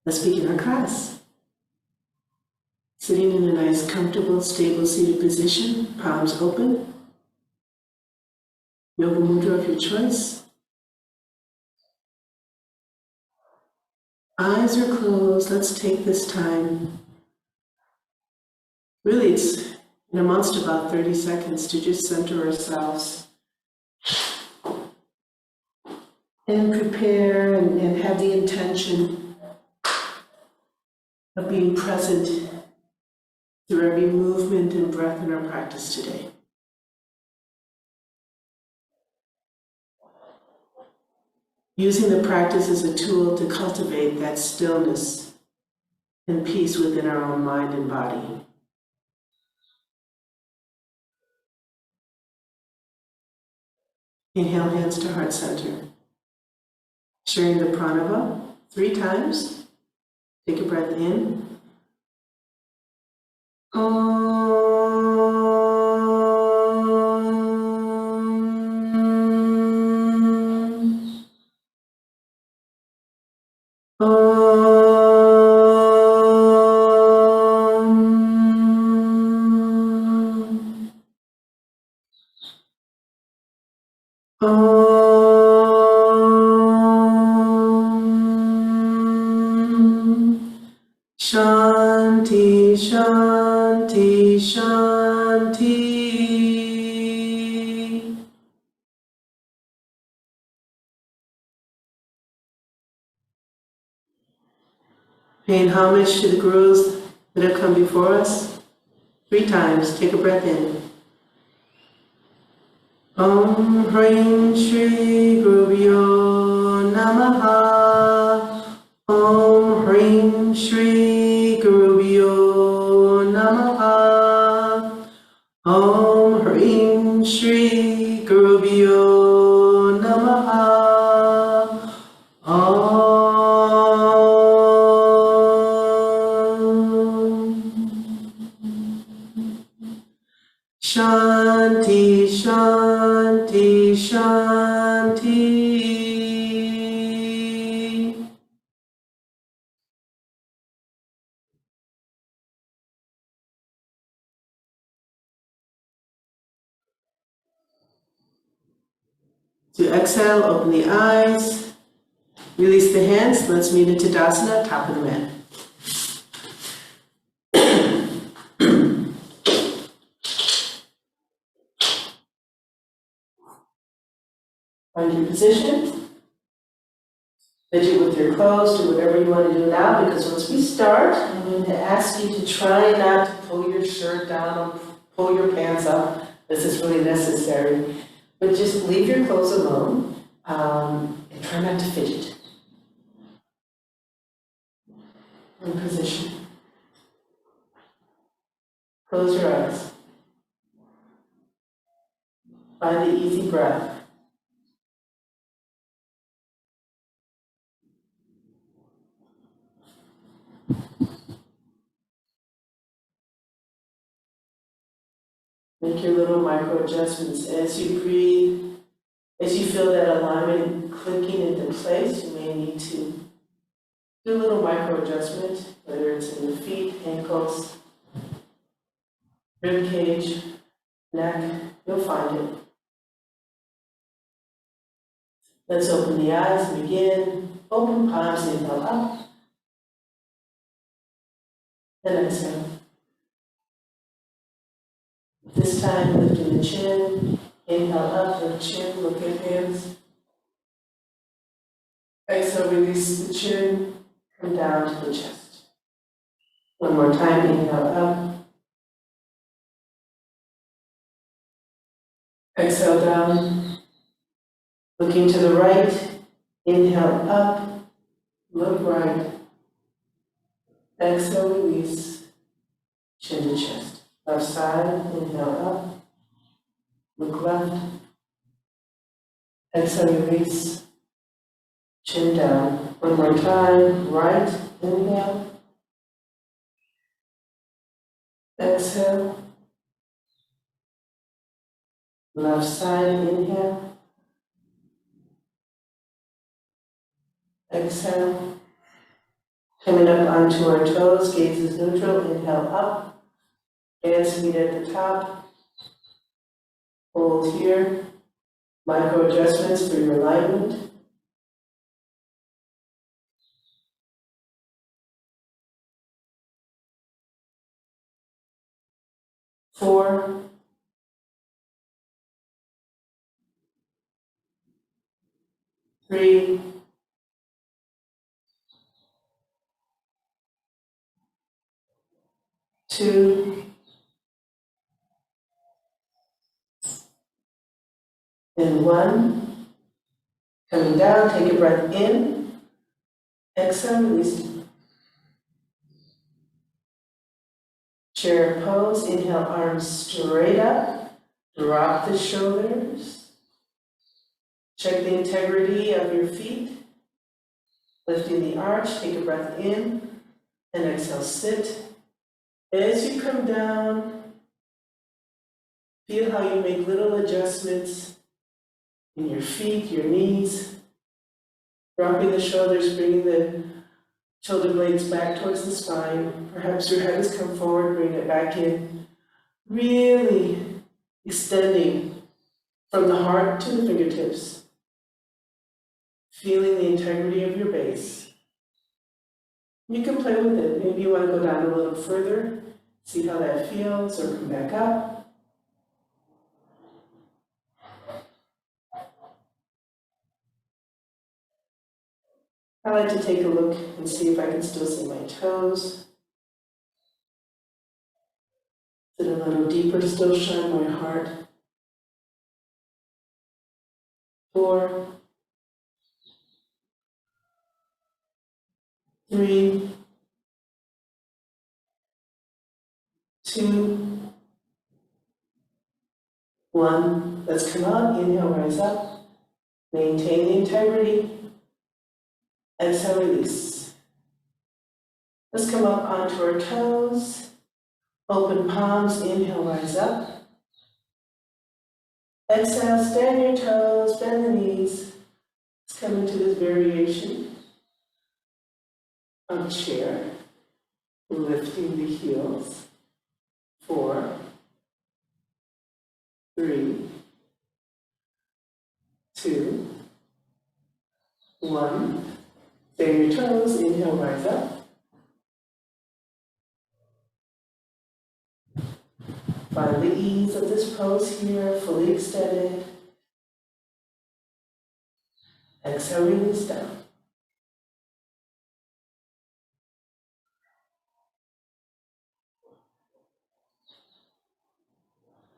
Let's begin our class. Sitting in a nice, comfortable, stable seated position, palms open. Yoga mudra of your choice. Eyes are closed. Let's take this time. Really, it amounts to about 30 seconds to just center ourselves and prepare and have the intention of being present through every movement and breath in our practice today. Using the practice as a tool to cultivate that stillness and peace within our own mind and body. Inhale, hands to heart center. Sharing the pranava 3 times. Take a breath in. Shanti, Shanti, Shanti. Paying homage to the gurus that have come before us. 3 times, take a breath in. Om Hrim Shri Gurubhyo Namaha. Om Hrim Shri Gurubhyo Namaha. Om Hrim Shri Gurubhyo Namaha. Om. Shanti, Shanti, Shanti. To exhale, open the eyes, release the hands. Let's meet in Tadasana, top of the mat. Find your position. Fidget with your clothes, do whatever you want to do now, because once we start, I'm going to ask you to try not to pull your shirt down or pull your pants up. This is really necessary. But just leave your clothes alone and try not to fidget. In position. Close your eyes. Find the easy breath. Make your little micro adjustments as you breathe. As you feel that alignment clicking into place, you may need to do a little micro adjustment, whether it's in the feet, ankles, rib cage, neck, you'll find it. Let's open the eyes and begin. Open palms, inhale up, and exhale. This time, lifting the chin, inhale up, lift chin, look at hands. Exhale, release the chin, come down to the chest. One more time, inhale up. Exhale down. Looking to the right, inhale up, look right. Exhale, release, chin to chest. Left side, inhale up, look left. Exhale, release, chin down. One more time, right, inhale. Exhale. Left side, inhale. Exhale. Coming up onto our toes, gaze is neutral, inhale up. Hands meet at the top. Hold here. Micro adjustments for your alignment. Four. Three. Two. And one. Coming down, take a breath in. Exhale, release. Chair pose, inhale, arms straight up. Drop the shoulders. Check the integrity of your feet. Lifting the arch, take a breath in. And exhale, sit. As you come down, feel how you make little adjustments in your feet, your knees. Dropping the shoulders, bringing the shoulder blades back towards the spine. Perhaps your head has come forward, bring it back in. Really extending from the heart to the fingertips. Feeling the integrity of your base. You can play with it. Maybe you want to go down a little further, see how that feels, or come back up. I like to take a look and see if I can still see my toes. Sit a little deeper to still shine my heart. 4, 3, 2, 1. Let's come out, inhale, rise up. Maintain the integrity. Exhale, release. Let's come up onto our toes. Open palms, inhale, rise up. Exhale, stand your toes, bend the knees. Let's come into this variation of chair. Lifting the heels. 4, 3, 2, 1. Stand your toes, inhale, rise up. Find the ease of this pose here, fully extended. Exhale, release down.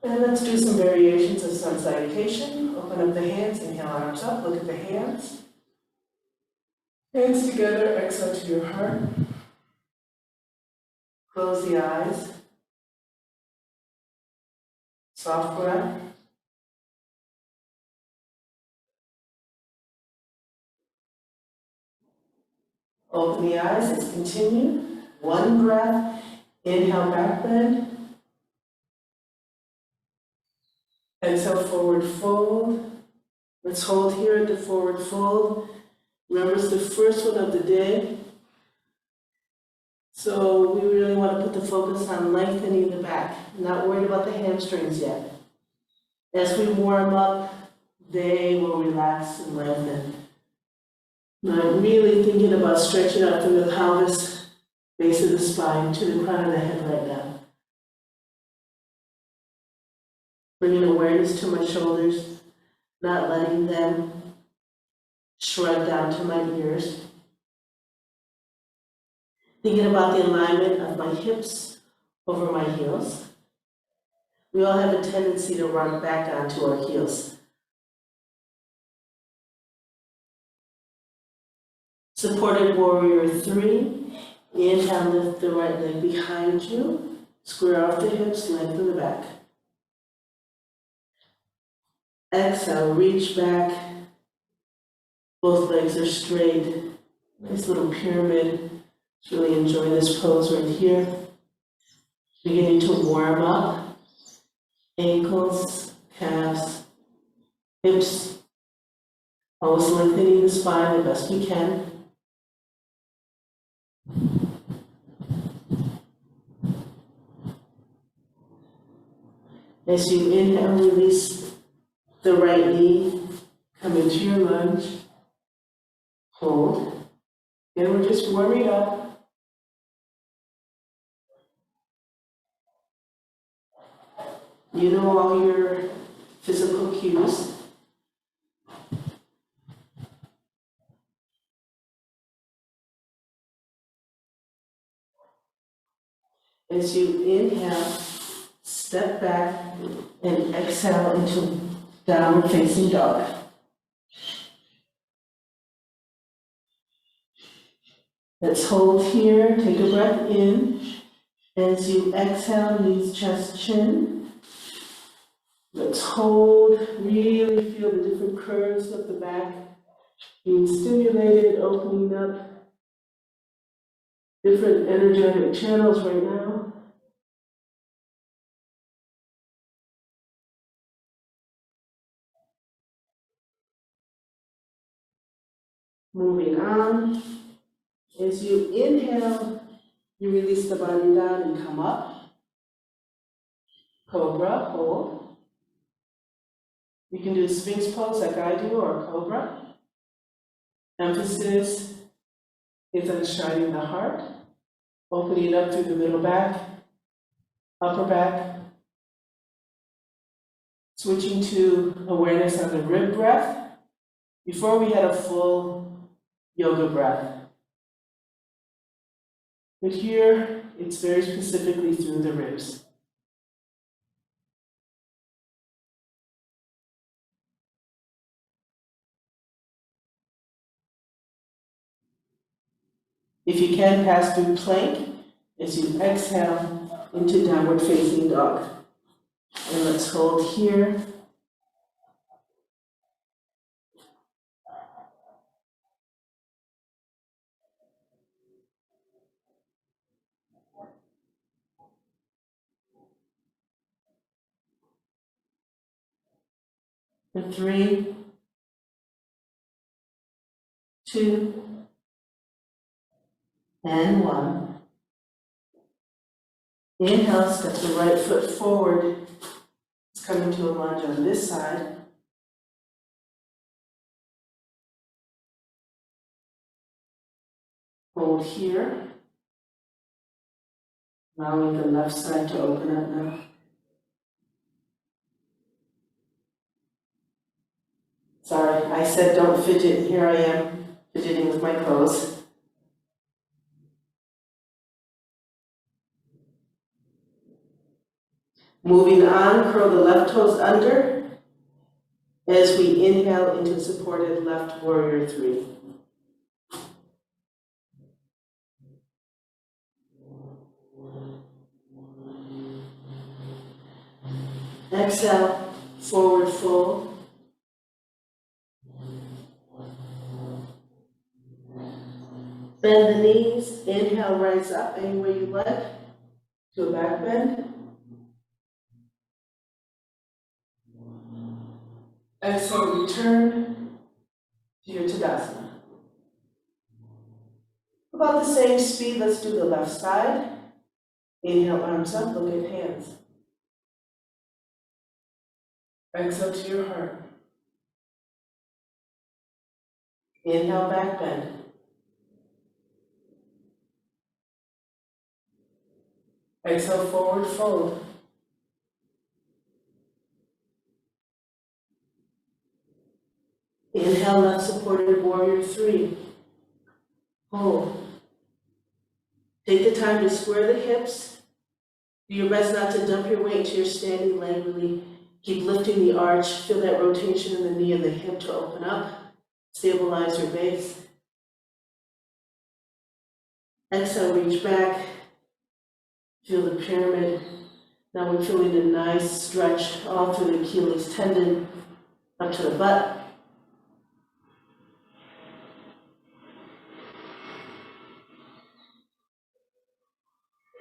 And let's do some variations of sun salutation. Open up the hands, inhale, arms up, look at the hands. Hands together, exhale to your heart. Close the eyes. Soft breath. Open the eyes, let's continue. One breath, inhale, back bend. Exhale, forward fold. Let's hold here at the forward fold. Remember, it's the first one of the day. So we really want to put the focus on lengthening the back. Not worried about the hamstrings yet. As we warm up, they will relax and lengthen. Now I'm really thinking about stretching out from the pelvis, base of the spine, to the crown of the head right now. Bringing awareness to my shoulders, not letting them shrug down to my ears. Thinking about the alignment of my hips over my heels. We all have a tendency to rock back onto our heels. Supported warrior 3. Inhale, lift the right leg behind you. Square off the hips, lengthen the back. Exhale, reach back. Both legs are straight. Nice little pyramid. Just really enjoy this pose right here. Beginning to warm up. Ankles, calves, hips. Always lengthening the spine the best we can. As you inhale, release the right knee, come into your lunge, hold. Then we're just warming up. You know all your physical cues. As you inhale, step back and exhale into downward facing dog. Let's hold here, take a breath in. As you exhale, knees, chest, chin. Let's hold, really feel the different curves of the back being stimulated, opening up different energetic channels right now. Moving on. As you inhale, you release the body down and come up. Cobra, hold. You can do Sphinx pose like I do, or Cobra. Emphasis is on shining the heart, opening up through the middle back, upper back. Switching to awareness on the rib breath. Before we had a full yoga breath. But here, it's very specifically through the ribs. If you can, pass through plank as you exhale into downward facing dog. And let's hold here. For 3, 2, and 1. Inhale, step the right foot forward. It's coming to a lunge on this side. Hold here. Allowing the left side to open up now. Sorry, I said don't fidget, and here I am fidgeting with my clothes. Moving on, curl the left toes under as we inhale into supported left warrior 3. Exhale, forward fold. Bend the knees, inhale, rise up any way you like to a back bend. Exhale, return to your Tadasana. About the same speed, let's do the left side. Inhale, arms up, look at hands. Exhale to your heart. Inhale, back bend. Exhale, forward fold. Inhale, left supported warrior 3. Hold. Take the time to square the hips. Do your best not to dump your weight into your standing leg. Really keep lifting the arch. Feel that rotation in the knee and the hip to open up. Stabilize your base. Exhale, reach back. Feel the pyramid. Now we're feeling a nice stretch all through the Achilles tendon up to the butt.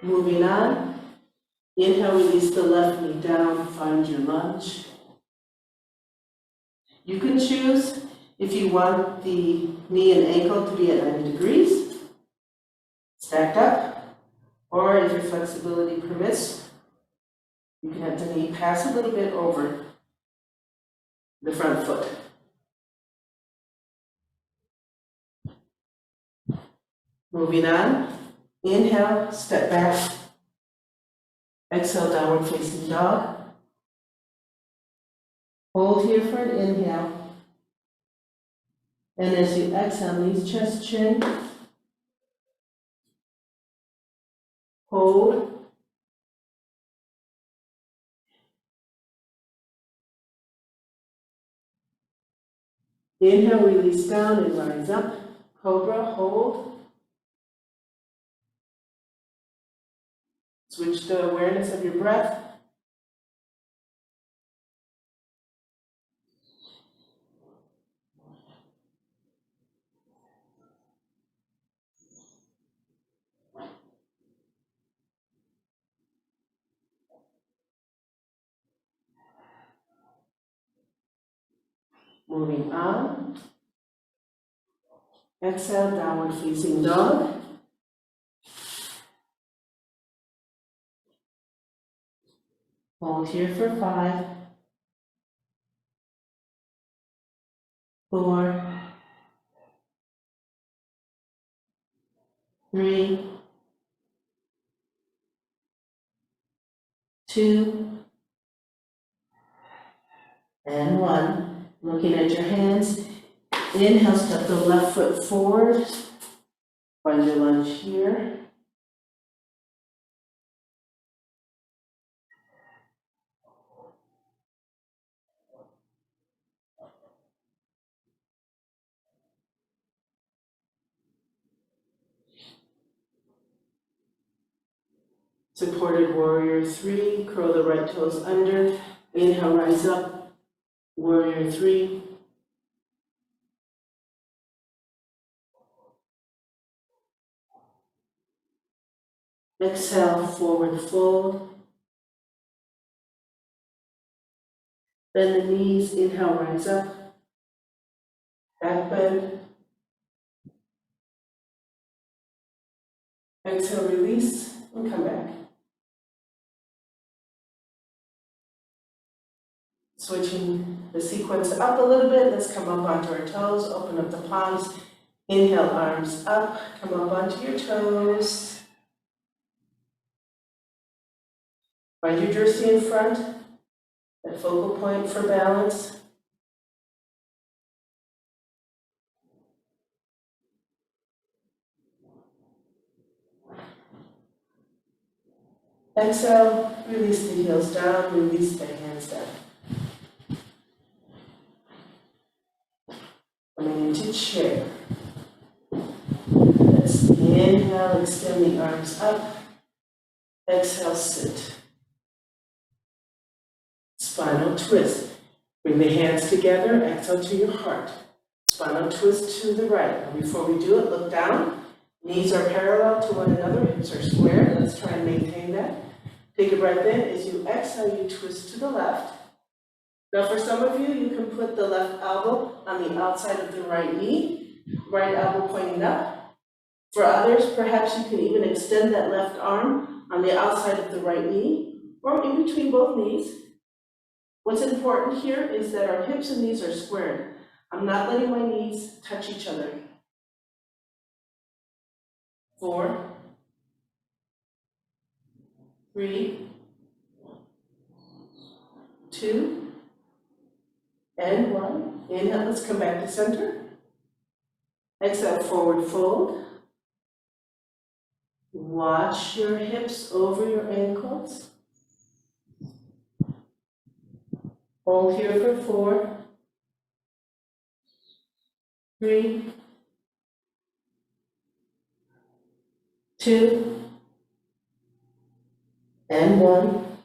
Moving on. Inhale, release the left knee down, find your lunge. You can choose if you want the knee and ankle to be at 90 degrees, stacked up, or if your flexibility permits, You can have the knee pass a little bit over the front foot. Moving on, inhale, step back. Exhale, downward facing dog. Hold here for an inhale. And as you exhale, knees, chest, chin. Hold. Inhale, release down and rise up. Cobra, hold. Switch the awareness of your breath. Moving on. Exhale, downward facing dog. Hold here for 5, 4, 3, 2, and 1. Looking at your hands. Inhale, step the left foot forward. Find your lunge here. Supported warrior 3, curl the right toes under. Inhale, rise up. Warrior 3. Exhale, forward fold. Bend the knees, inhale, rise up. Back bend. Exhale, release, and come back. Switching the sequence up a little bit, let's come up onto our toes, open up the palms. Inhale, arms up, come up onto your toes. Find your jersey in front, that focal point for balance. Exhale, release the heels down, release the hands down. Coming into chair. Let's inhale, extend the arms up. Exhale, sit. Spinal twist. Bring the hands together, exhale to your heart. Spinal twist to the right. And before we do it, look down. Knees are parallel to one another, hips are square. Let's try and maintain that. Take a breath in. As you exhale, you twist to the left. Now for some of you, you can put the left elbow on the outside of the right knee, right elbow pointing up. For others, perhaps you can even extend that left arm on the outside of the right knee, or in between both knees. What's important here is that our hips and knees are squared. I'm not letting my knees touch each other. 4, 3, 2, and 1. Inhale, let's come back to center. Exhale, forward fold. Watch your hips over your ankles. Hold here for 4, 3, 2, and 1.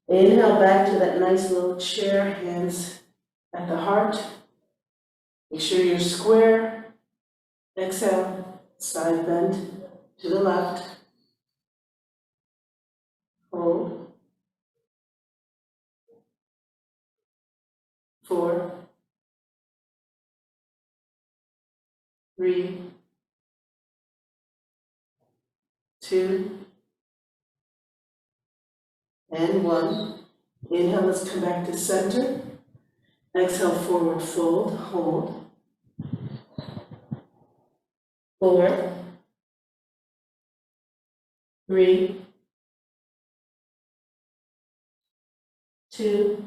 Inhale back to that nice little chair, hands at the heart. Make sure you're square. Exhale, side bend to the left. Hold. 4, 3, 2, and 1. Inhale, let's come back to center. Exhale, forward fold, hold. 4, 3, 2,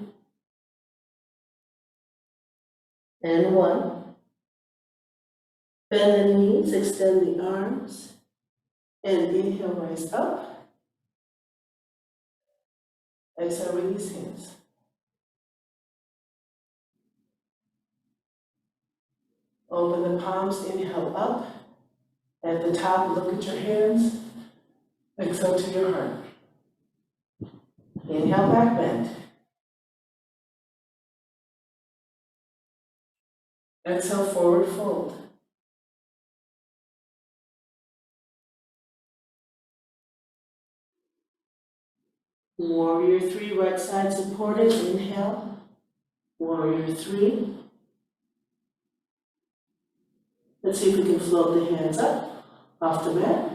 and 1. Bend the knees, extend the arms, and inhale, rise up. Exhale, release hands. Open the palms, inhale up. At the top, look at your hands. Exhale to your heart. Inhale, back bend. Exhale, forward fold. Warrior 3, right side supported. Inhale. Warrior 3. Let's see if we can float the hands up off the mat.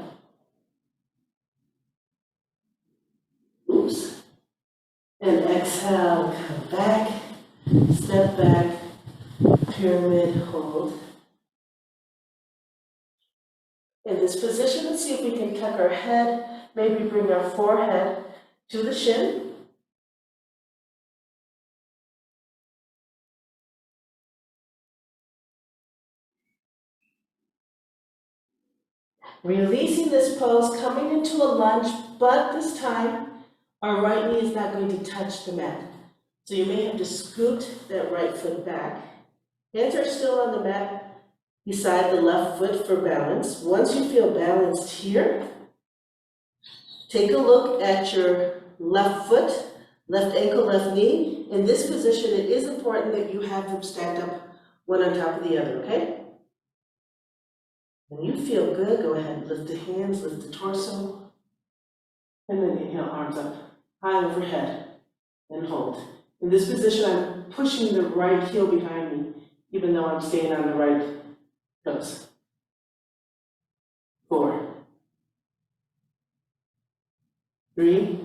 Oops. And exhale, come back, step back, pyramid hold. In this position, let's see if we can tuck our head, maybe bring our forehead to the shin. Releasing this pose, coming into a lunge, but this time, our right knee is not going to touch the mat. So you may have to scoot that right foot back. Hands are still on the mat beside the left foot for balance. Once you feel balanced here, take a look at your left foot, left ankle, left knee. In this position, it is important that you have them stacked up one on top of the other, okay? When you feel good, go ahead and lift the hands, lift the torso, and then inhale, arms up, high overhead, and hold. In this position, I'm pushing the right heel behind me, even though I'm staying on the right toes. 4, 3,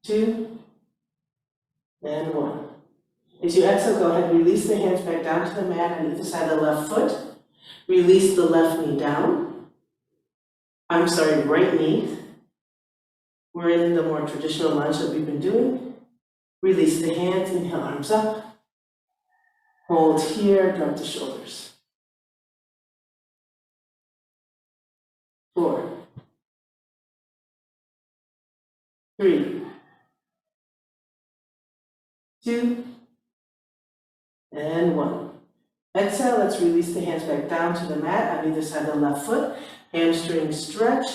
2, and 1. As you exhale, go ahead and release the hands back down to the mat on either side of the left foot. Release the left knee down. Right knee. We're in the more traditional lunge that we've been doing. Release the hands, inhale, arms up. Hold here, drop the shoulders. 4, 3, 2, and 1. Exhale, let's release the hands back down to the mat on either side of the left foot. Hamstring stretch.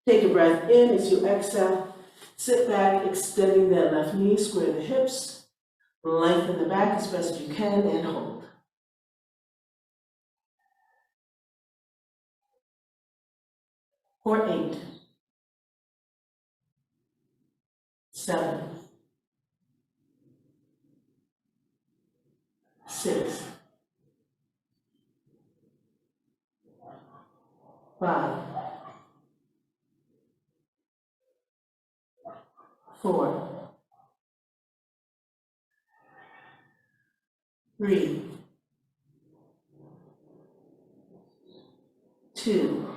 Take a breath in as you exhale. Sit back, extending that left knee, square the hips. Lengthen the back as best you can and hold. 4, 8, 7, 6, 5, 4, 3, 2,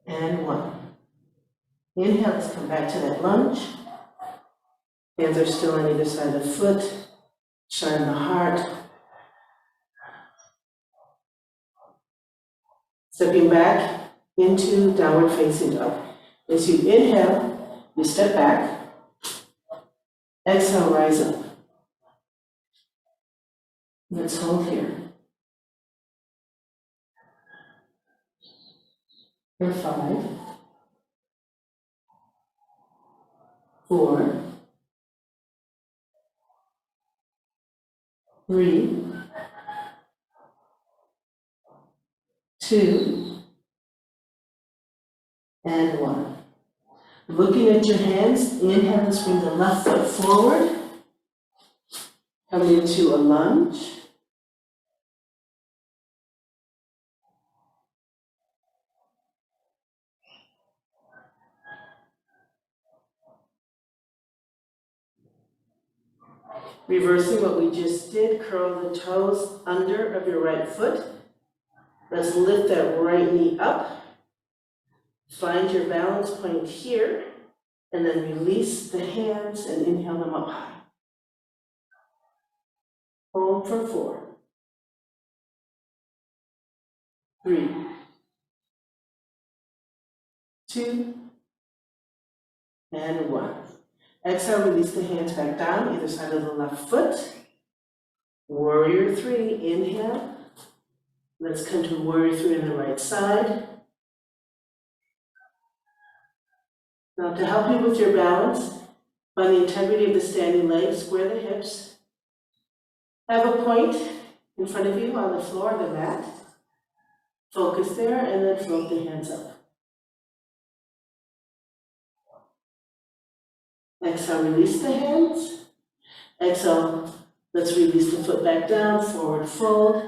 and 1. Inhale, let's come back to that lunge. Hands are still on either side of the foot. Shine the heart. Stepping back into downward facing dog. As you inhale, you step back. Exhale, rise up. Let's hold here. For 5, 4, 3, 2, and 1. Looking at your hands, inhale, let's bring the left foot forward. Coming into a lunge. Reversing what we just did, curl the toes under of your right foot. Let's lift that right knee up. Find your balance point here, and then release the hands and inhale them up high. Hold for 4, 3, 2, and 1. Exhale, release the hands back down, either side of the left foot. Warrior 3, inhale. Let's come to Warrior 3 on the right side. Now to help you with your balance, find the integrity of the standing legs, square the hips. Have a point in front of you on the floor, the mat. Focus there and then float the hands up. Exhale, release the hands. Exhale, let's release the foot back down, forward fold.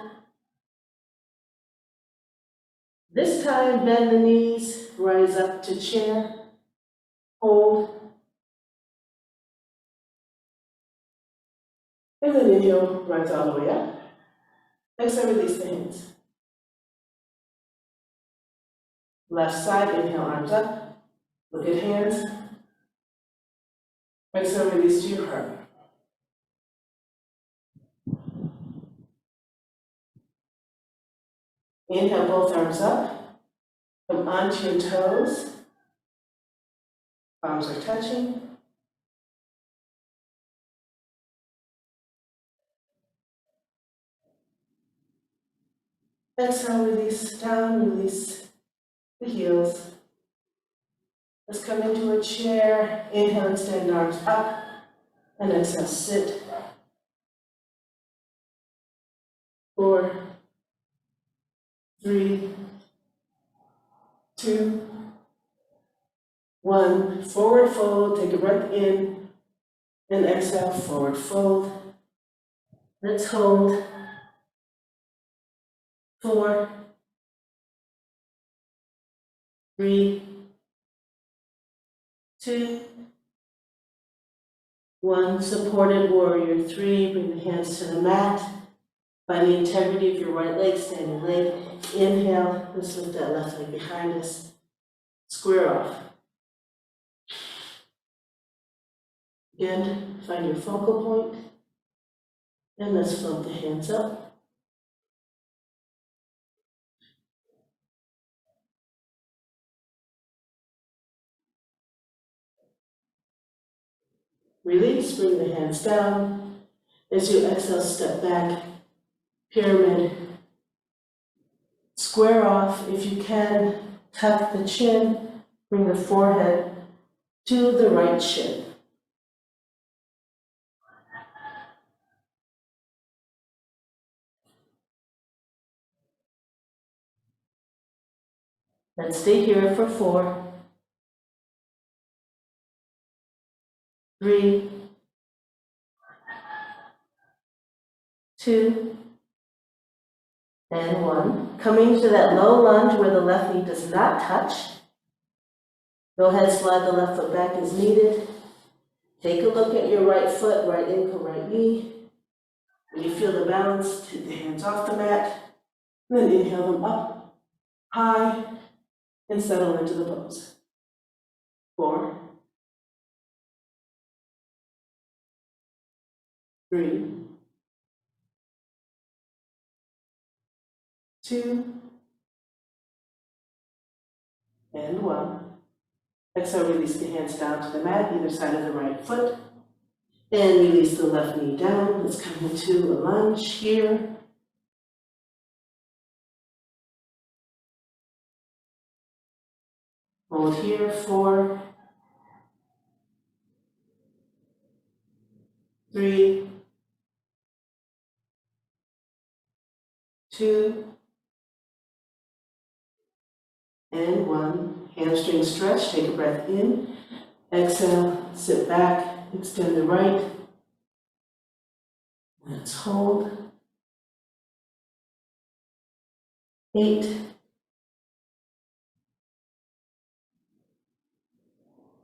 This time, bend the knees, rise up to chair, hold. And then inhale, rise all the way up. Exhale, release the hands. Left side, inhale, arms up. Look at hands. Exhale, release to your heart. Inhale, both arms up. Come onto your toes. Palms are touching. Exhale, release down, release the heels. Let's come into a chair. Inhale, extend arms up. And exhale, sit. 4, 3, 2, 1. Forward fold, take a breath in. And exhale, forward fold. Let's hold. 4, 3, 2, 1. Supported warrior 3. Bring the hands to the mat. Find the integrity of your right leg, standing leg. Inhale. Let's lift that left leg behind us. Square off. Again, find your focal point. And let's float the hands up. Release, bring the hands down. As you exhale, step back, pyramid. Square off if you can, tuck the chin, bring the forehead to the right shin. Let's stay here for 4, 3, 2, and 1. Coming to that low lunge where the left knee does not touch. Go ahead, slide the left foot back as needed. Take a look at your right foot, right ankle, right knee. When you feel the balance, take the hands off the mat. Then inhale them up, high, and settle into the pose. 4, 3, 2, and 1. Exhale, release the hands down to the mat, either side of the right foot. And release the left knee down. Let's come into a lunge here. Hold here, 4, 3, 2, and 1. Hamstring stretch, take a breath in. Exhale, sit back, extend the right. Let's hold. 8,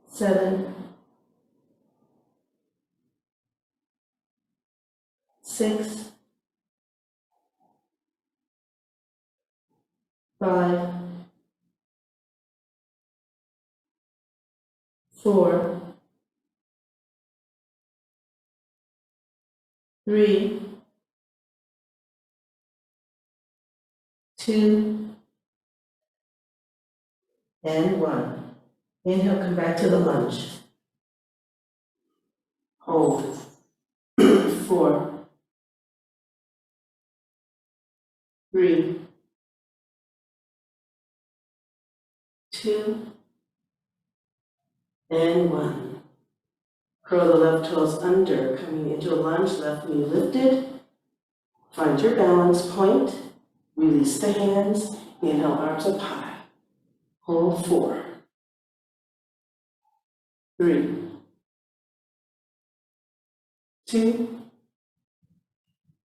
7, 6, 5, 4, 3, 2, and 1. Inhale, come back to the lunge. Hold. 4, 3, 2, and 1. Curl the left toes under, coming into a lunge, left knee lifted. Find your balance point. Release the hands. Inhale, arms up high. Hold 4, 3, 2,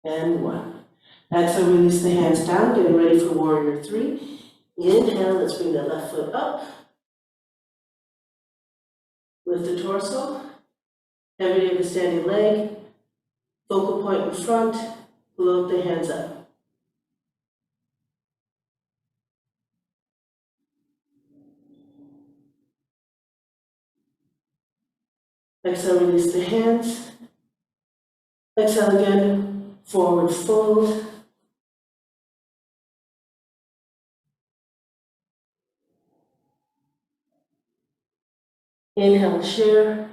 and 1. Exhale, release the hands down, getting ready for warrior 3. Inhale, let's bring the left foot up. Lift the torso. Every day with standing leg. Focal point in front. Float the hands up. Exhale, release the hands. Exhale again, forward fold. Inhale, share.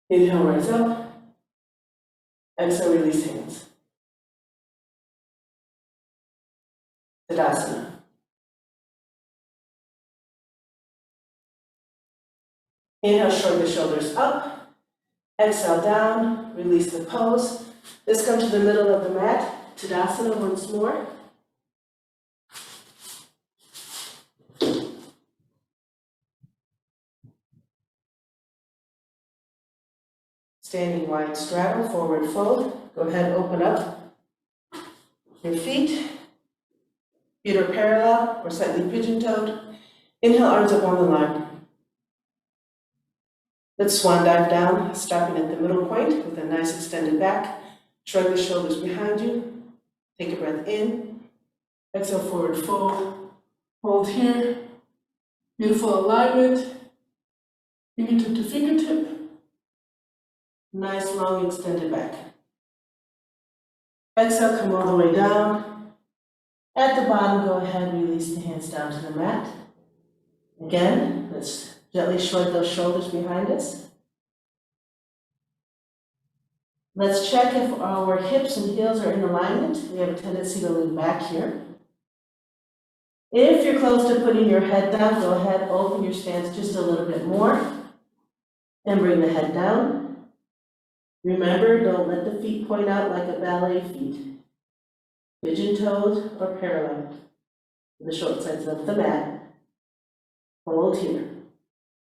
Inhale, rise up. Exhale, release hands. Savasana. Inhale, shrug the shoulders up. Exhale, down. Release the pose. Let's come to the middle of the mat. Tadasana once more. Standing wide straddle, forward fold. Go ahead, open up your feet. Feet are parallel or slightly pigeon-toed. Inhale, arms up on the line. Let's swan dive down, stopping at the middle point with a nice extended back. Shrug the shoulders behind you. Take a breath in. Exhale, forward fold. Hold here. Beautiful alignment. Fingertip to fingertip. Nice long extended back. Exhale, come all the way down. At the bottom, go ahead, release the hands down to the mat. Again, let's gently shrug those shoulders behind us. Let's check if our hips and heels are in alignment. We have a tendency to lean back here. If you're close to putting your head down, go ahead, open your stance just a little bit more. And bring the head down. Remember, don't let the feet point out like a ballet feet. Pigeon-toed or parallel. The short sides of the mat. Hold here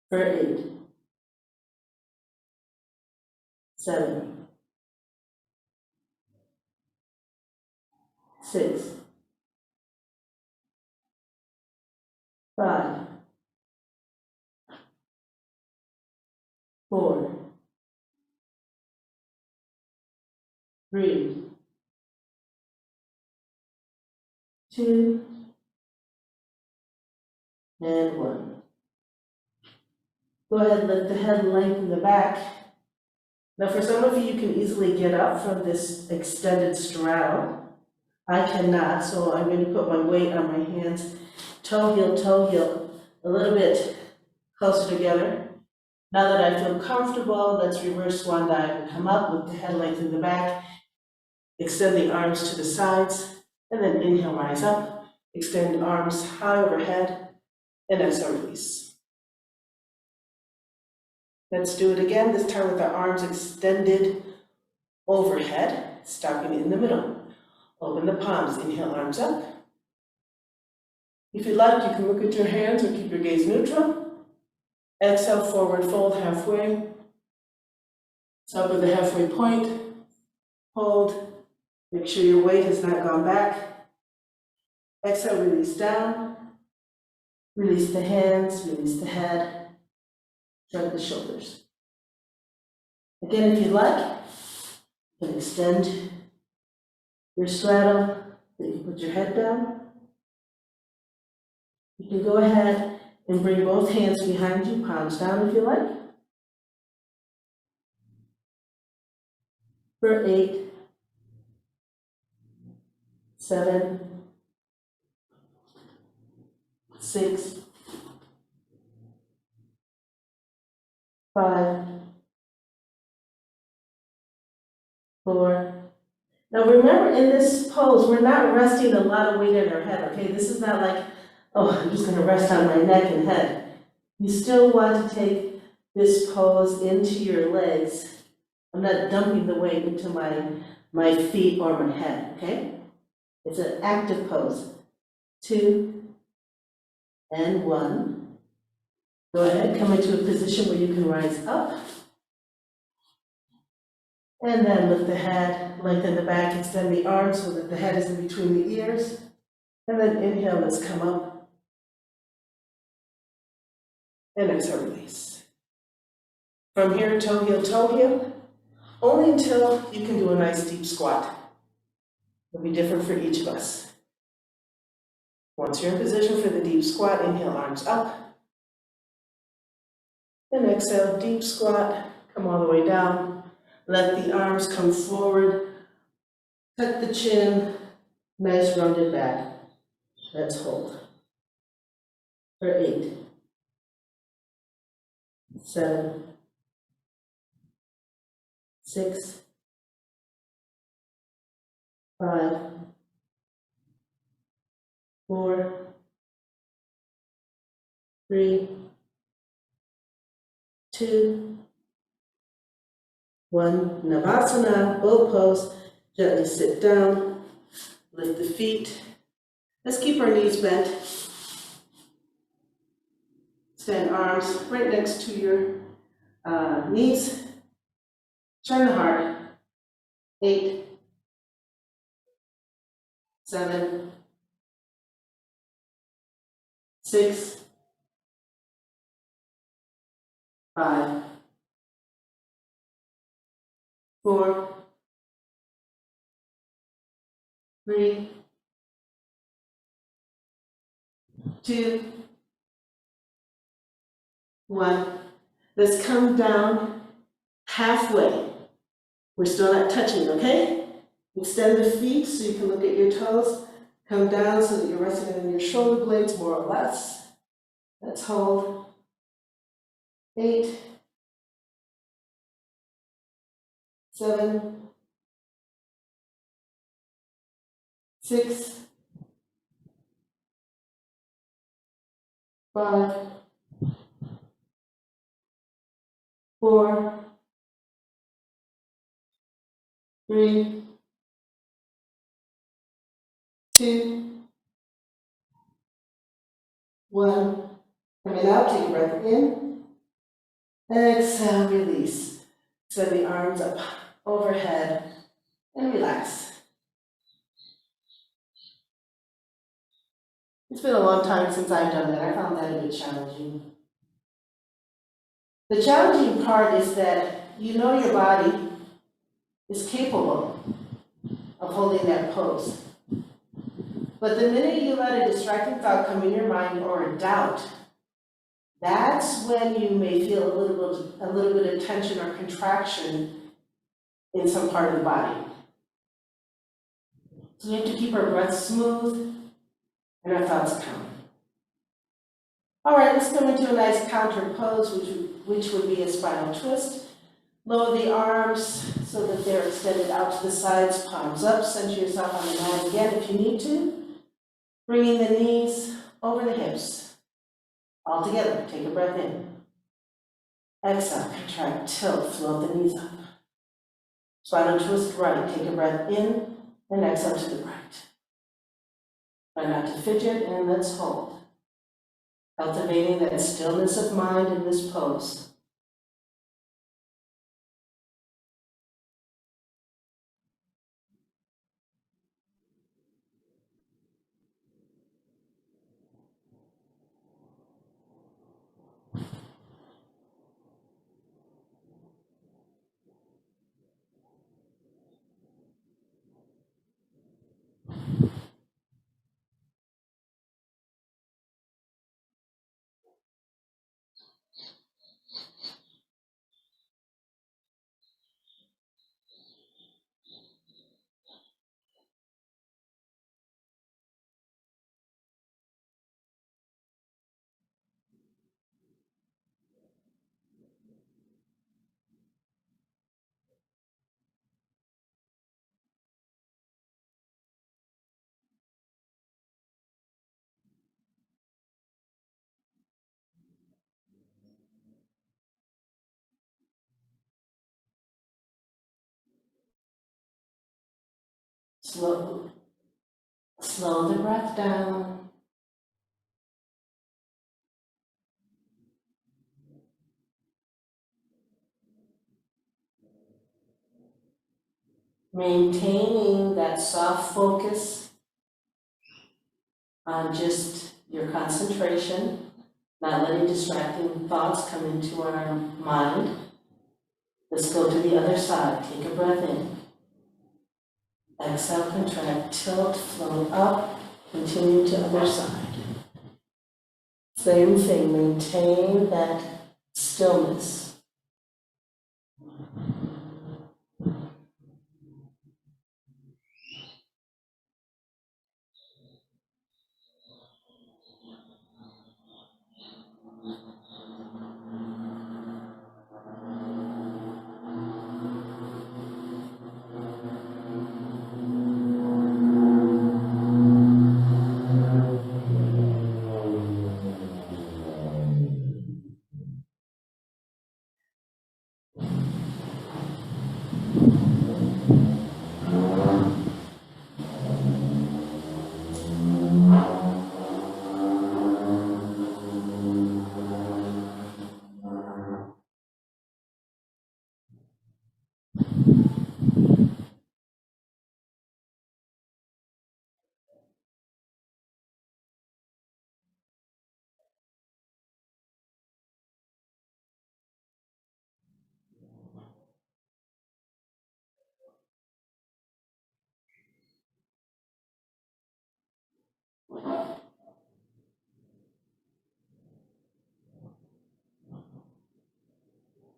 for 8, 7, 6, 5, 4, 3, 2, and 1. Go ahead, lift the head, lengthen the back. Now for some of you, you can easily get up from this extended straddle. I cannot, so I'm going to put my weight on my hands, toe heel, a little bit closer together. Now that I feel comfortable, let's reverse swan dive and come up with the head lengthen the back. Extend the arms to the sides, and then inhale, rise up. Extend arms high overhead, and exhale, release. Let's do it again, this time with our arms extended overhead, stopping in the middle. Open the palms, inhale, arms up. If you'd like, you can look at your hands or keep your gaze neutral. Exhale, forward fold halfway. Stop at the halfway point. Hold. Make sure your weight has not gone back. Exhale, release down. Release the hands, release the head. Shrug the shoulders. Again, if you like, you can extend your straddle, then you put your head down. You can go ahead and bring both hands behind you, palms down if you like. For 8, 7, 6, 5, 4. Now remember, in this pose, we're not resting a lot of weight in our head, okay? This is not like, oh, I'm just gonna rest on my neck and head. You still want to take this pose into your legs. I'm not dumping the weight into my feet or my head, okay? It's an active pose. 2 and 1. Go ahead, come into a position where you can rise up. And then lift the head, lengthen the back, extend the arms so that the head is in between the ears. And then inhale, let's come up. And exhale, release. From here, toe heel, only until you can do a nice deep squat. It'll be different for each of us. Once you're in position for the deep squat, inhale, arms up. And exhale, deep squat, come all the way down. Let the arms come forward, tuck the chin, nice rounded back. Let's hold. For 8, 7, 6, 5, 4, 3, 2, 1. Navasana, bow pose. Gently sit down, lift the feet. Let's keep our knees bent. Extend arms right next to your knees. Turn the heart. 8, 7, 6, 5, 4, 3, 2, 1. Let's come down halfway. We're still not touching, okay? Extend the feet so you can look at your toes. Come down so that you're resting on your shoulder blades more or less. Let's hold. 8, 7, 6, 5, 4, 3, 2, 1. Coming out, take a breath in. Exhale, release. Send the arms up overhead and relax. It's been a long time since I've done that. I found that a bit challenging. The challenging part is that you know your body is capable of holding that pose. But the minute you let a distracting thought come in your mind or a doubt, that's when you may feel a little bit of tension or contraction in some part of the body. So we have to keep our breath smooth and our thoughts calm. All right, let's come into a nice counter pose, which would be a spinal twist. Lower the arms so that they're extended out to the sides, palms up, center yourself on the mat again if you need to. Bringing the knees over the hips. All together, take a breath in. Exhale, contract, tilt, float the knees up. Spinal twist right, take a breath in and exhale to the right. Try not to fidget and let's hold. Cultivating that stillness of mind in this pose. Slow the breath down. Maintaining that soft focus on just your concentration, not letting distracting thoughts come into our mind. Let's go to the other side. Take a breath in. Exhale, contract, tilt, float up, continue to other side. Same thing, maintain that stillness.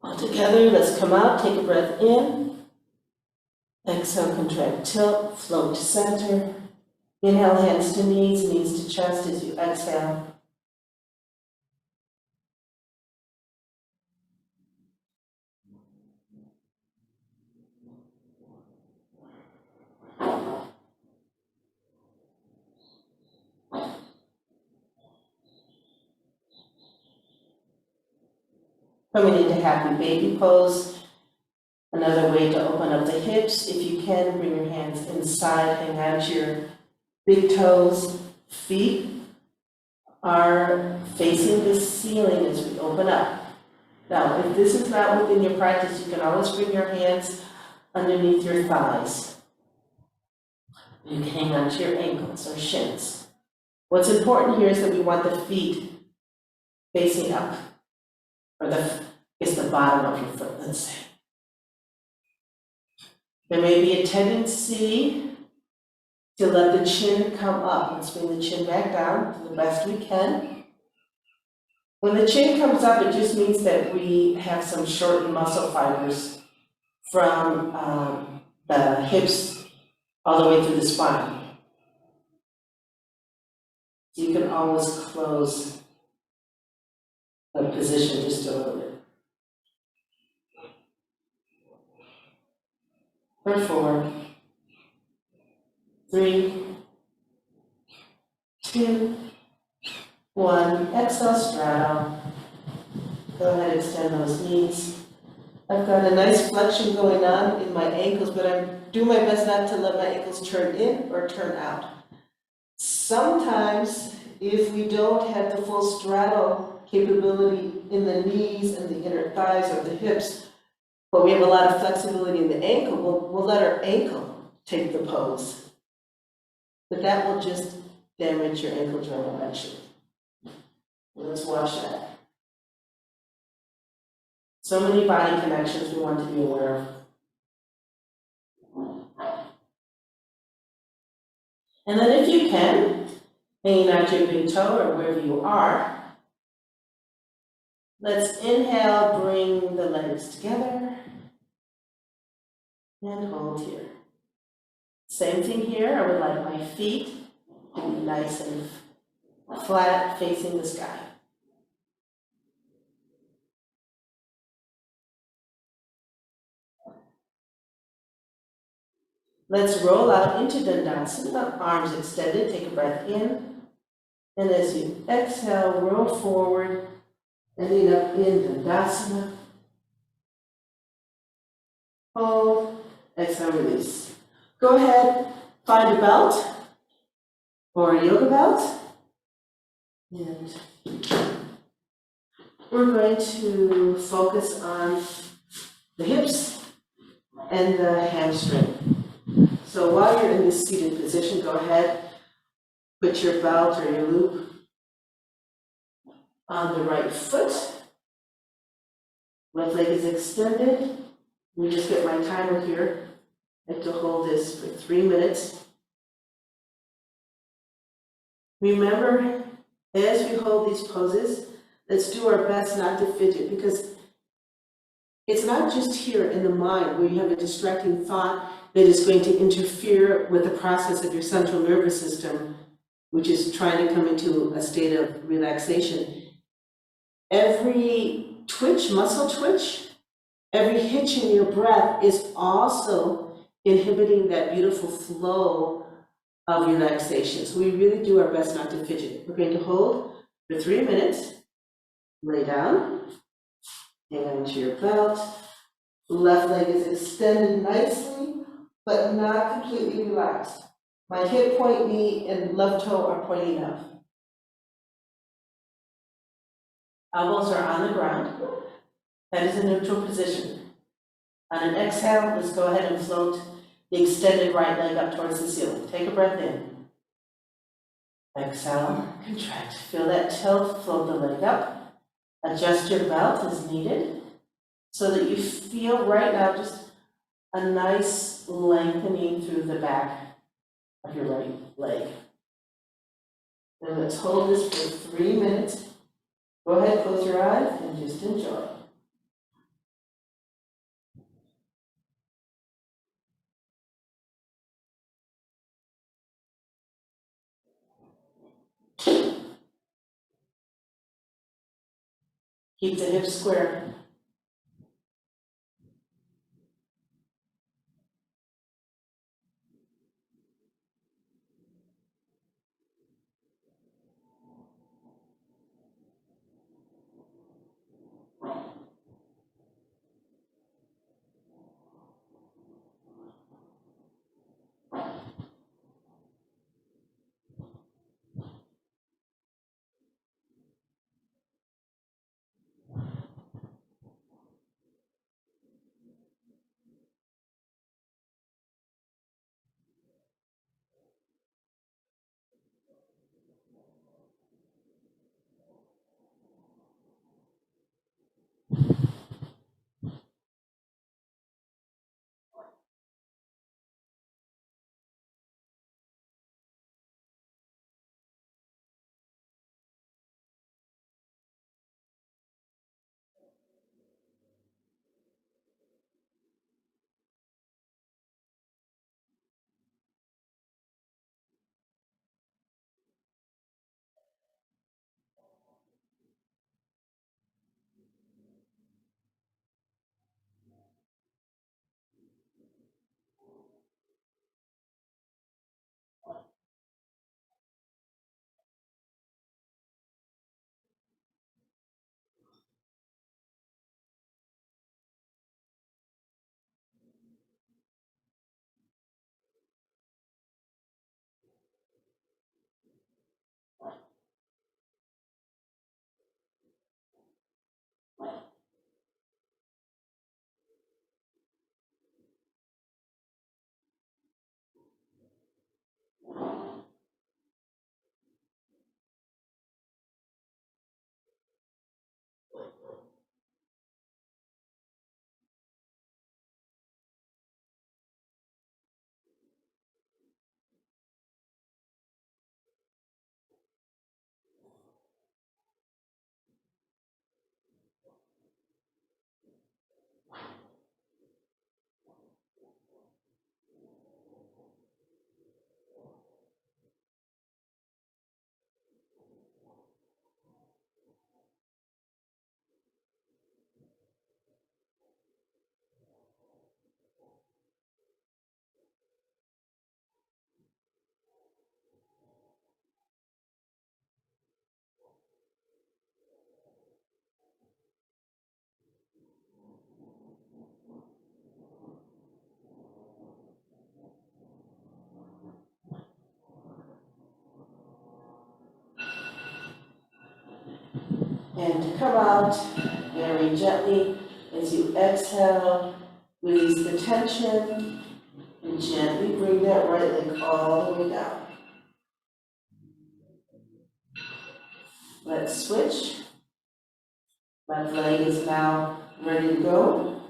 All together, let's come out, take a breath in. Exhale, contract, tilt, float to center. Inhale, hands to knees, knees to chest as you exhale. Coming into happy baby pose. Another way to open up the hips. If you can, bring your hands inside, hang out your big toes. Feet are facing the ceiling as we open up. Now, if this is not within your practice, you can always bring your hands underneath your thighs. You can hang on to your ankles or shins. What's important here is that we want the feet facing up, or the bottom of your foot, let's say. There may be a tendency to let the chin come up. Let's bring the chin back down to the best we can. When the chin comes up, it just means that we have some shortened muscle fibers from the hips all the way through the spine. So you can always close the position just a little bit. For 4, 3, 2, 1. Exhale, straddle. Go ahead, extend those knees. I've got a nice flexion going on in my ankles, but I'm doing my best not to let my ankles turn in or turn out. Sometimes, if we don't have the full straddle capability in the knees and the inner thighs or the hips, but we have a lot of flexibility in the ankle, we'll let our ankle take the pose. But that will just damage your ankle joint eventually. Let's watch that. So many body connections we want to be aware of. And then if you can, hanging out your big toe or wherever you are, let's inhale, bring the legs together, and hold here. Same thing here, I would like my feet to be nice and flat, facing the sky. Let's roll out into Dandasana, arms extended, take a breath in, and as you exhale, roll forward, ending up in Dandasana. Hold, exhale, release. Go ahead, Find a belt or a yoga belt. And we're going to focus on the hips and the hamstring. So while you're in this seated position, go ahead, put your belt or your loop on the right foot. Left leg is extended. Let me just get my timer here. I have to hold this for 3 minutes. Remember, as we hold these poses, let's do our best not to fidget, because it's not just here in the mind where you have a distracting thought that is going to interfere with the process of your central nervous system, which is trying to come into a state of relaxation. Every twitch, muscle twitch, every hitch in your breath is also inhibiting that beautiful flow of relaxation. So we really do our best not to fidget. We're going to hold for 3 minutes, lay down, hang on to your belt. Left leg is extended nicely, but not completely relaxed. My hip point, knee, and left toe are pointing up. Elbows are on the ground. That is a neutral position. On an exhale, let's go ahead and float the extended right leg up towards the ceiling. Take a breath in. Exhale, contract. Feel that tilt, float the leg up. Adjust your belt as needed so that you feel right now just a nice lengthening through the back of your right leg. Then let's hold this for 3 minutes. Go ahead, close your eyes and just enjoy. Keep the hips square. And to come out very gently as you exhale, release the tension and gently bring that right leg all the way down. Let's switch. Left leg is now ready to go.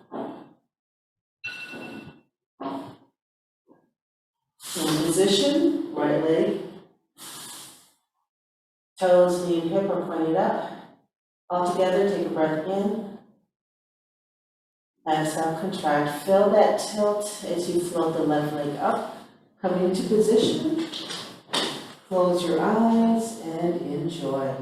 In position, right leg, toes, knee, and hip are pointed up. All together, take a breath in. Exhale, contract. Feel that tilt as you float the left leg up. Come into position. Close your eyes and enjoy.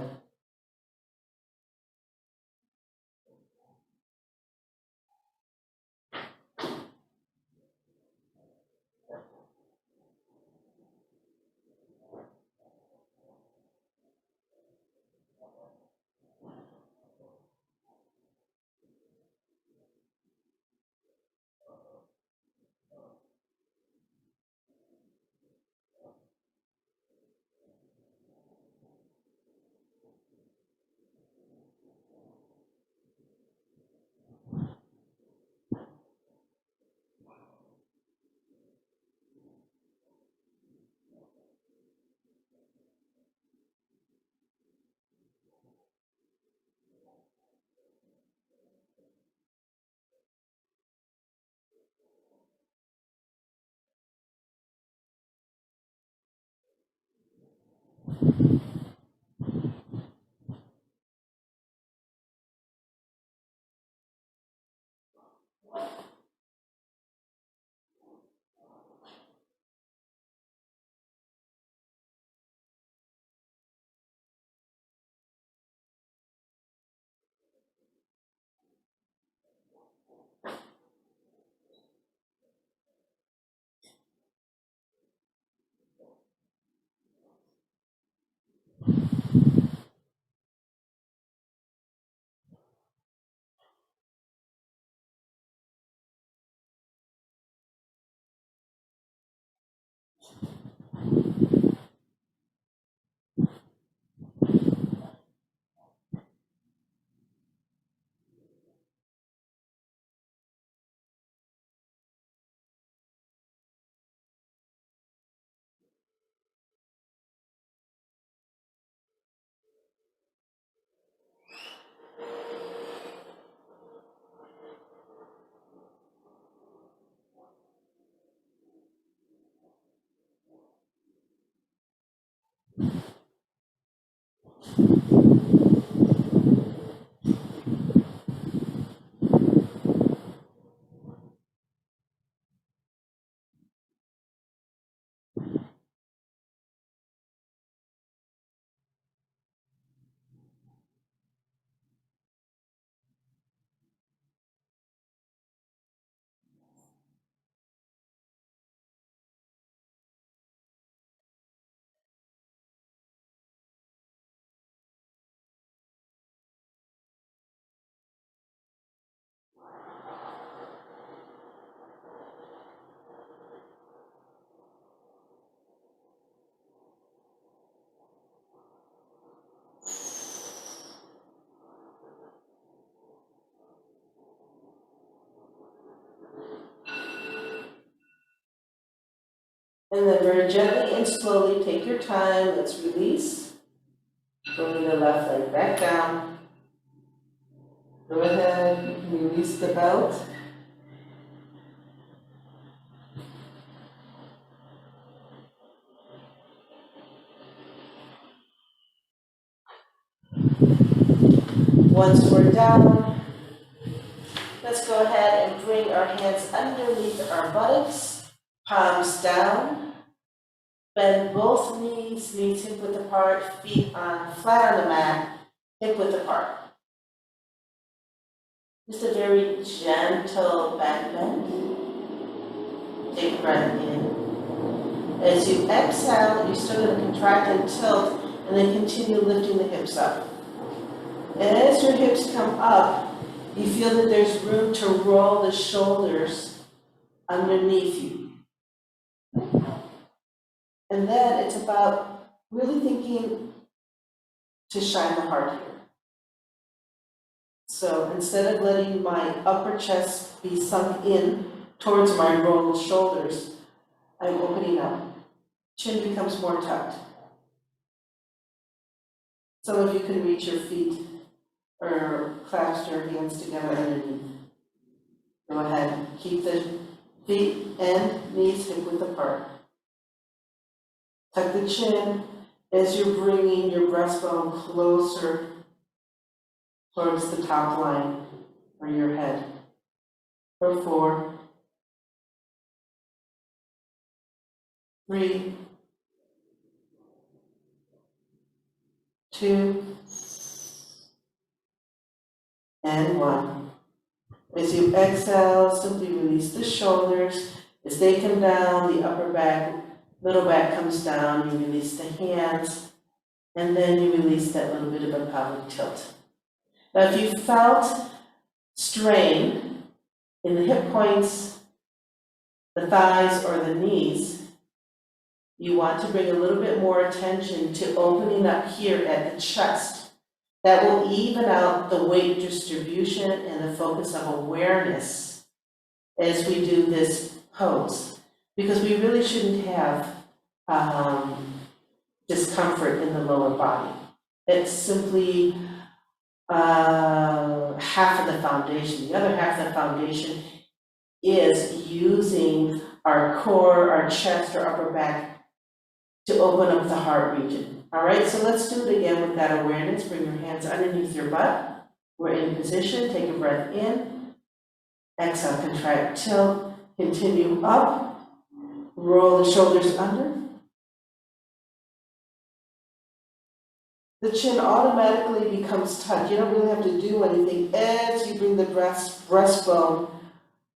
And then very gently and slowly, take your time, let's release. Bring the left leg back down. Go ahead, you can release the belt. Once we're down, let's go ahead and bring our hands underneath our buttocks, palms down. Bend both knees, knees hip width apart, feet on flat on the mat, hip width apart. Just a very gentle back bend. Take a breath in. As you exhale, you're still going to contract and tilt, and then continue lifting the hips up. And as your hips come up, you feel that there's room to roll the shoulders underneath you. And then it's about really thinking to shine the heart here. So instead of letting my upper chest be sunk in towards my rolled shoulders, I'm opening up. Chin becomes more tucked. Some of you can reach your feet or clasp your hands together underneath. Go ahead, keep the feet and knees hip-width apart. Tuck the chin as you're bringing your breastbone closer towards the top line or your head. For 4, 3, 2, and 1. As you exhale, simply release the shoulders. As they come down, the upper back, middle back comes down. You release the hands, and then you release that little bit of a pelvic tilt. Now, if you felt strain in the hip points, the thighs, or the knees, you want to bring a little bit more attention to opening up here at the chest. That will even out the weight distribution and the focus of awareness as we do this pose. Because we really shouldn't have discomfort in the lower body. It's simply half of the foundation. The other half of the foundation is using our core, our chest, or upper back to open up the heart region. All right, so let's do it again with that awareness. Bring your hands underneath your butt. We're in position. Take a breath in. Exhale, contract, tilt. Continue up. Roll the shoulders under. The chin automatically becomes tucked. You don't really have to do anything as you bring the breastbone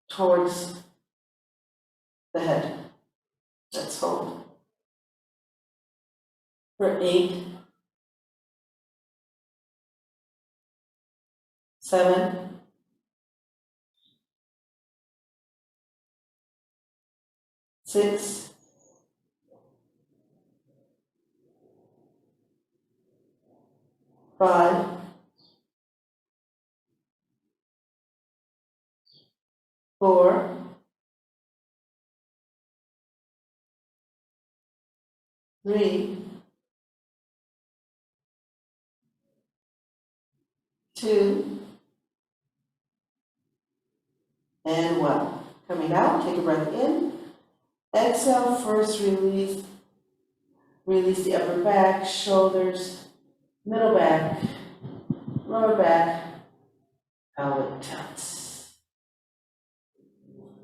towards the head. Let's hold. For 8, 7, 6, 5, 4, 3, 2, and 1. Coming out, take a breath in. Exhale, first release the upper back, shoulders, middle back, lower back, pelvic tilts.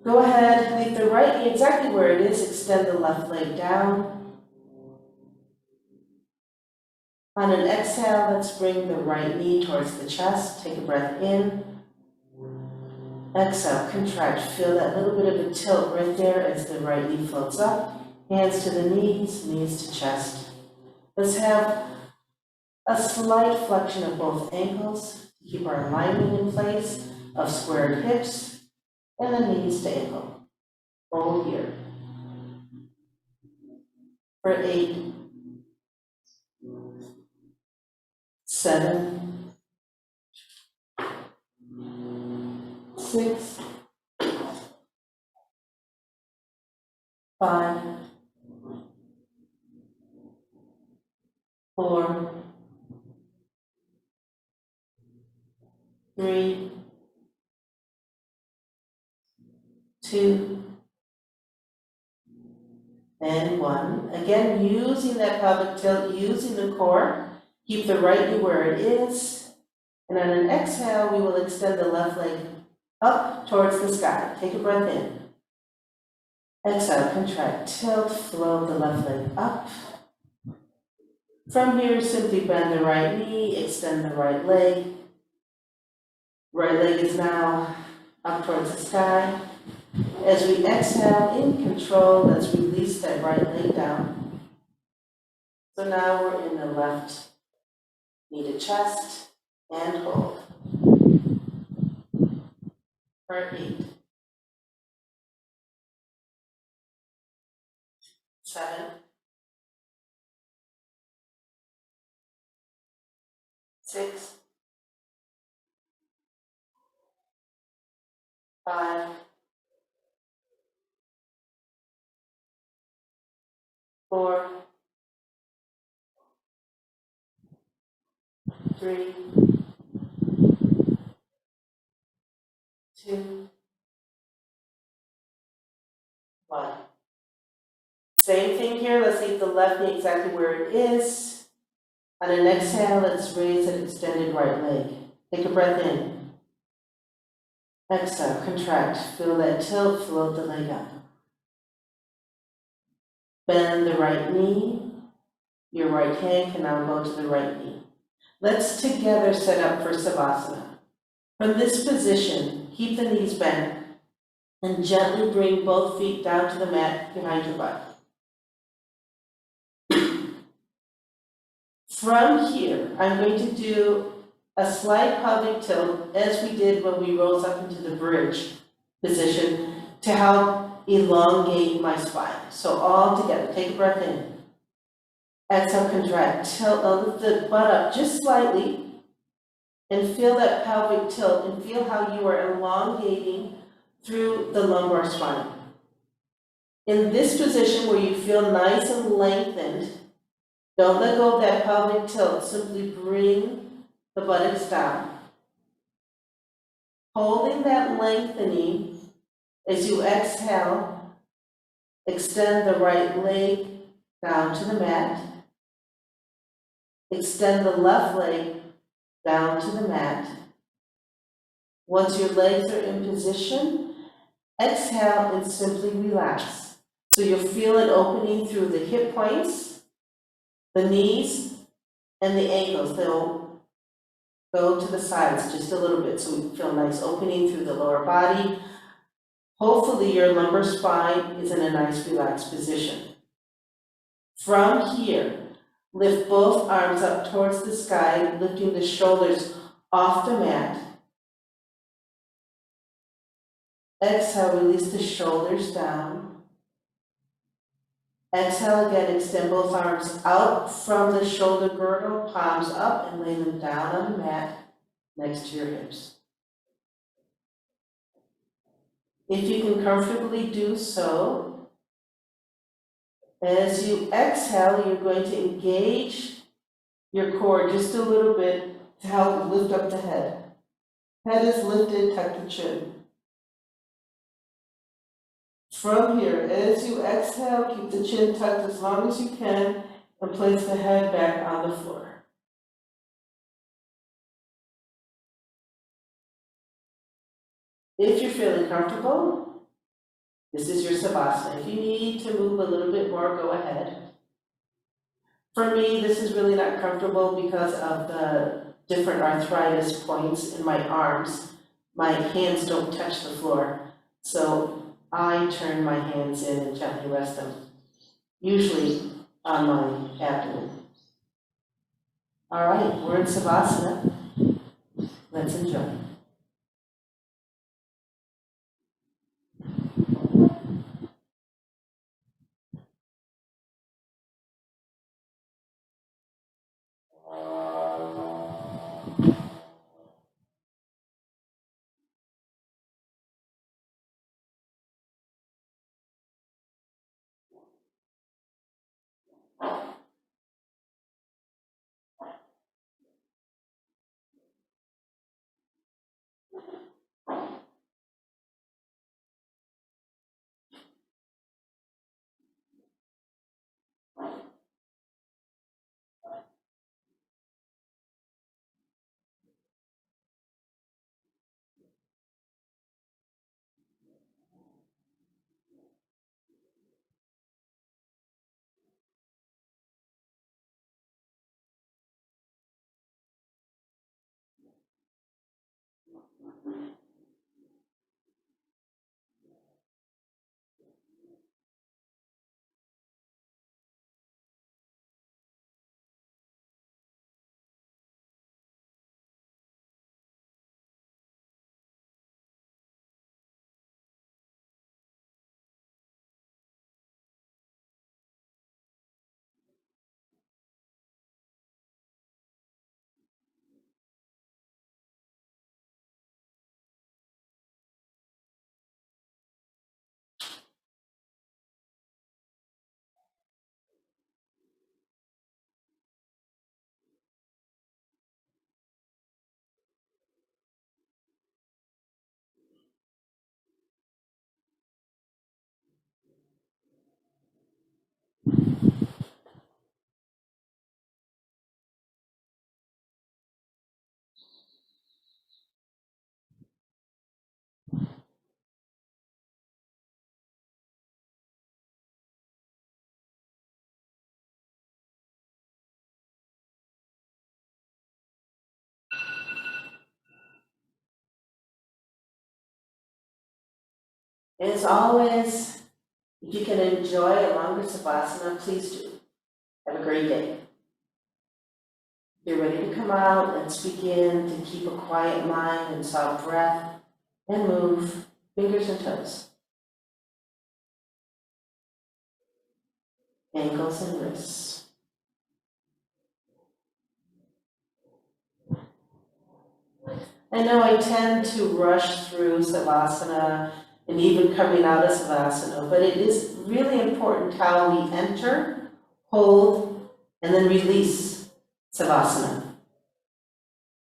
Go ahead, leave the right knee exactly where it is, extend the left leg down. On an exhale, let's bring the right knee towards the chest, take a breath in. Exhale, contract, feel that little bit of a tilt right there as the right knee floats up. Hands to the knees, knees to chest. Let's have a slight flexion of both ankles to keep our alignment in place of squared hips and the knees to ankle. Hold here. For 8, 7, 6, 5, 4, 3, 2, and 1. Again, using that pelvic tilt, using the core. Keep the right knee where it is. And on an exhale, we will extend the left leg up towards the sky. Take a breath in. Exhale, contract, tilt, float the left leg up. From here, simply bend the right knee, extend the right leg. Right leg is now up towards the sky. As we exhale, in control, let's release that right leg down. So now we're in the left knee to chest and hold. For 8, 7, 6, 5, 4, 3, 2, 1. Same thing here, let's leave the left knee exactly where it is. On an exhale, let's raise an extended right leg. Take a breath in. Exhale, contract, feel that tilt, float the leg up. Bend the right knee. Your right hand can now go to the right knee. Let's together set up for Savasana. From this position, keep the knees bent and gently bring both feet down to the mat behind your butt. From here, I'm going to do a slight pelvic tilt as we did when we rose up into the bridge position to help elongate my spine. So all together, take a breath in. Exhale, contract, tilt, lift the butt up just slightly and feel that pelvic tilt and feel how you are elongating through the lumbar spine. In this position where you feel nice and lengthened, don't let go of that pelvic tilt, simply bring the buttocks down. Holding that lengthening as you exhale, extend the right leg down to the mat. Extend the left leg down to the mat. Once your legs are in position, exhale and simply relax. So you'll feel it opening through the hip points, the knees, and the ankles. They'll go to the sides just a little bit so we feel nice opening through the lower body. Hopefully your lumbar spine is in a nice relaxed position. From here, lift both arms up towards the sky, lifting the shoulders off the mat. Exhale, release the shoulders down. Exhale again, extend both arms out from the shoulder girdle, palms up, and lay them down on the mat next to your hips. If you can comfortably do so, as you exhale, you're going to engage your core just a little bit to help lift up the head. Head is lifted, tuck the chin. From here, as you exhale, keep the chin tucked as long as you can and place the head back on the floor. If you're feeling comfortable, this is your Savasana. If you need to move a little bit more, go ahead. For me, this is really not comfortable because of the different arthritis points in my arms. My hands don't touch the floor, so I turn my hands in and gently rest them, usually on my abdomen. All right, we're in Savasana. Let's enjoy. And as always, if you can enjoy a longer Savasana, please do. Have a great day. If you're ready to come out, let's begin to keep a quiet mind and soft breath and move fingers and toes, ankles and wrists. I know I tend to rush through Savasana and even coming out of Savasana, but it is really important how we enter, hold, and then release Savasana.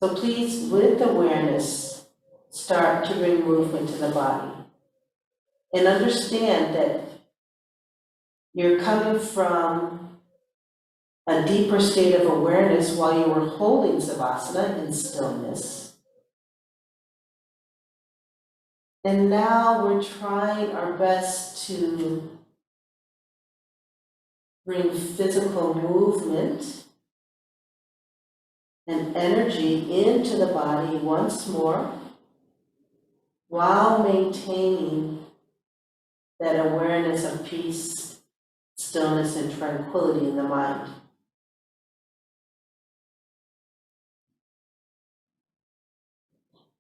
So please, with awareness, start to bring movement to the body. And understand that you're coming from a deeper state of awareness while you were holding Savasana in stillness. And now we're trying our best to bring physical movement and energy into the body once more, while maintaining that awareness of peace, stillness, and tranquility in the mind.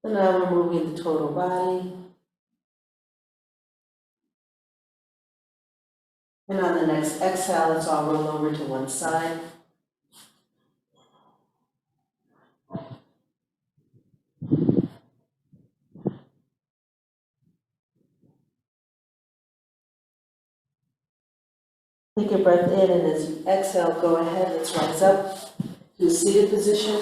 So now we're moving the total body. And on the next exhale, let's all roll over to one side. Take a breath in, and as you exhale, go ahead, let's rise up to a seated position.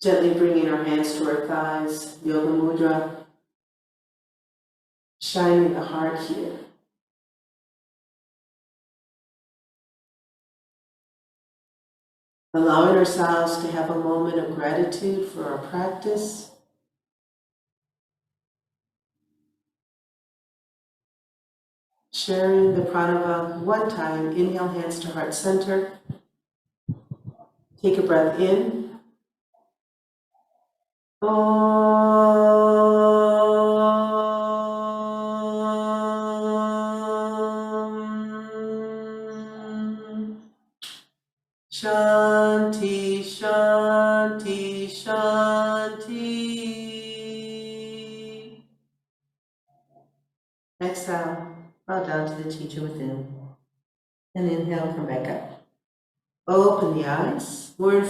Gently bringing our hands to our thighs, yoga mudra, shining the heart here. Allowing ourselves to have a moment of gratitude for our practice. Sharing the pranava one time, inhale, hands to heart center. Take a breath in. Shanti, Shanti, Shanti. Exhale, bow down to the teacher within. And inhale, come back up. Open the eyes. We're in